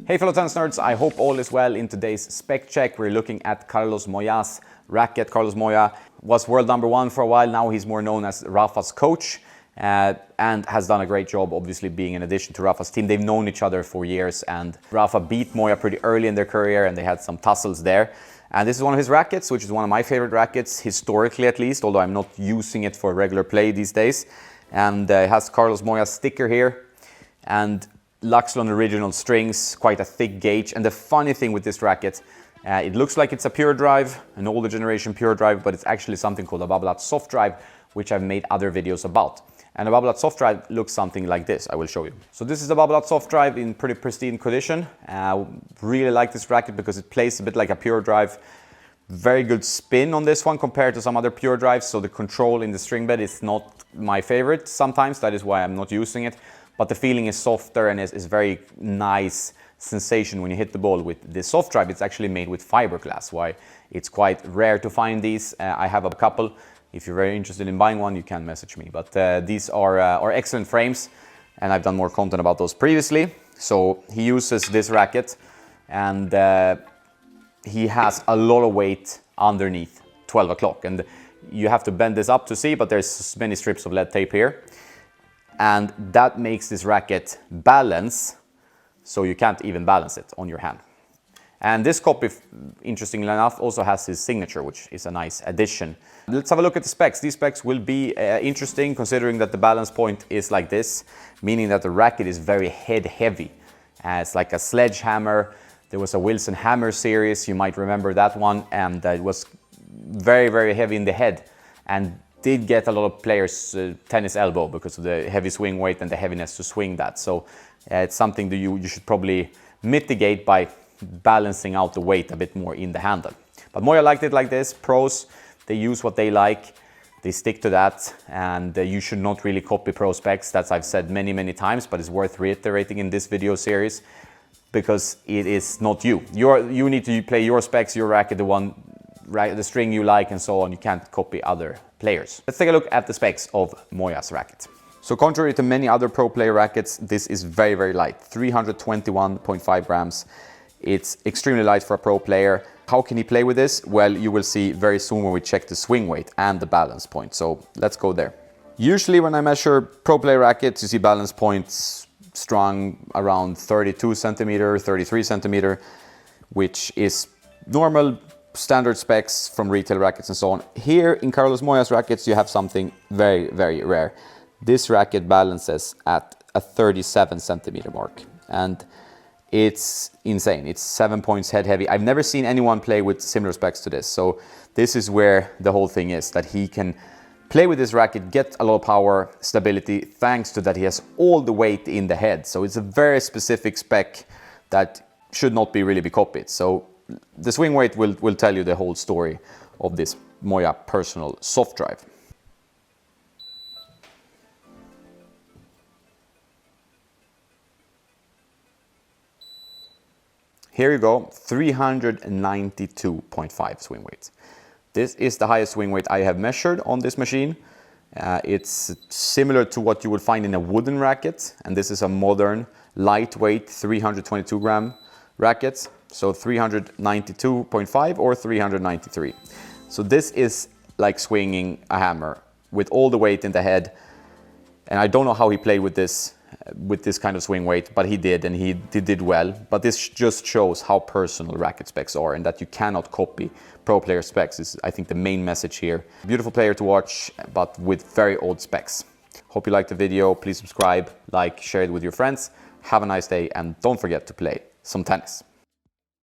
Hey fellow tennis nerds, I hope all is well. In today's spec check, we're looking at Carlos Moya's racket. Carlos Moya was world number one for a while. Now he's more known as Rafa's coach and has done a great job, obviously being an addition to Rafa's team. They've known each other for years and Rafa beat Moya pretty early in their career and they had some tussles there. And this is one of his rackets, which is one of my favorite rackets, historically at least, although I'm not using it for regular play these days. And it has Carlos Moya's sticker here and Luxlon original strings, quite a thick gauge. And the funny thing with this racket, it looks like it's a pure drive, an older generation pure drive, but it's actually something called a Babolat soft drive, which I've made other videos about. And a Babolat soft drive looks something like this. I will show you. So this is a Babolat soft drive in pretty pristine condition. Really like this racket because it plays a bit like a pure drive. Very good spin on this one compared to some other pure drives. So the control in the string bed is not my favorite sometimes. That is why I'm not using it. But the feeling is softer and is very nice sensation when you hit the ball with this soft drive. It's actually made with fiberglass, why it's quite rare to find these. I have a couple. If you're very interested in buying one, you can message me. But these are excellent frames, and I've done more content about those previously. So he uses this racket, and he has a lot of weight underneath 12 o'clock. And you have to bend this up to see, but there's many strips of lead tape here. And that makes this racket balance, so you can't even balance it on your hand. And this copy, interestingly enough, also has his signature, which is a nice addition. Let's have a look at the specs. These specs will be interesting considering that the balance point is like this, meaning that the racket is very head heavy. It's like a sledgehammer. There was a Wilson Hammer series, you might remember that one, and it was very, very heavy in the head. And did get a lot of players tennis elbow because of the heavy swing weight and the heaviness to swing that. So it's something that you should probably mitigate by balancing out the weight a bit more in the handle. But Moya liked it like this. Pros, they use what they like, they stick to that, and you should not really copy pro specs. That's I've said many, many times, but it's worth reiterating in this video series because it is not you. You need to play your specs, your racket, the string you like and so on. You can't copy other players. Let's take a look at the specs of Moya's racket. So contrary to many other pro player rackets, this is very, very light, 321.5 grams. It's extremely light for a pro player. How can he play with this? Well, you will see very soon when we check the swing weight and the balance point. So let's go there. Usually when I measure pro player rackets, you see balance points strung around 32 centimeter, 33 centimeter, which is normal standard specs from retail rackets and so on. Here in Carlos Moya's rackets, you have something very, very rare. This racket balances at a 37 centimeter mark, and it's insane. It's 7 points head heavy. I've never seen anyone play with similar specs to this. So this is where the whole thing is, that he can play with this racket, get a lot of power, stability, thanks to that he has all the weight in the head. So it's a very specific spec that should not really be copied. So the swing weight will tell you the whole story of this Moya personal soft drive. Here you go, 392.5 swing weight. This is the highest swing weight I have measured on this machine. It's similar to what you would find in a wooden racket, and this is a modern, lightweight 322 gram racket. So 392.5 or 393. So this is like swinging a hammer with all the weight in the head. And I don't know how he played with this kind of swing weight, but he did, and he did well. But this just shows how personal racket specs are and that you cannot copy pro player specs is, I think, the main message here. Beautiful player to watch, but with very old specs. Hope you liked the video. Please subscribe, like, share it with your friends. Have a nice day, and don't forget to play some tennis.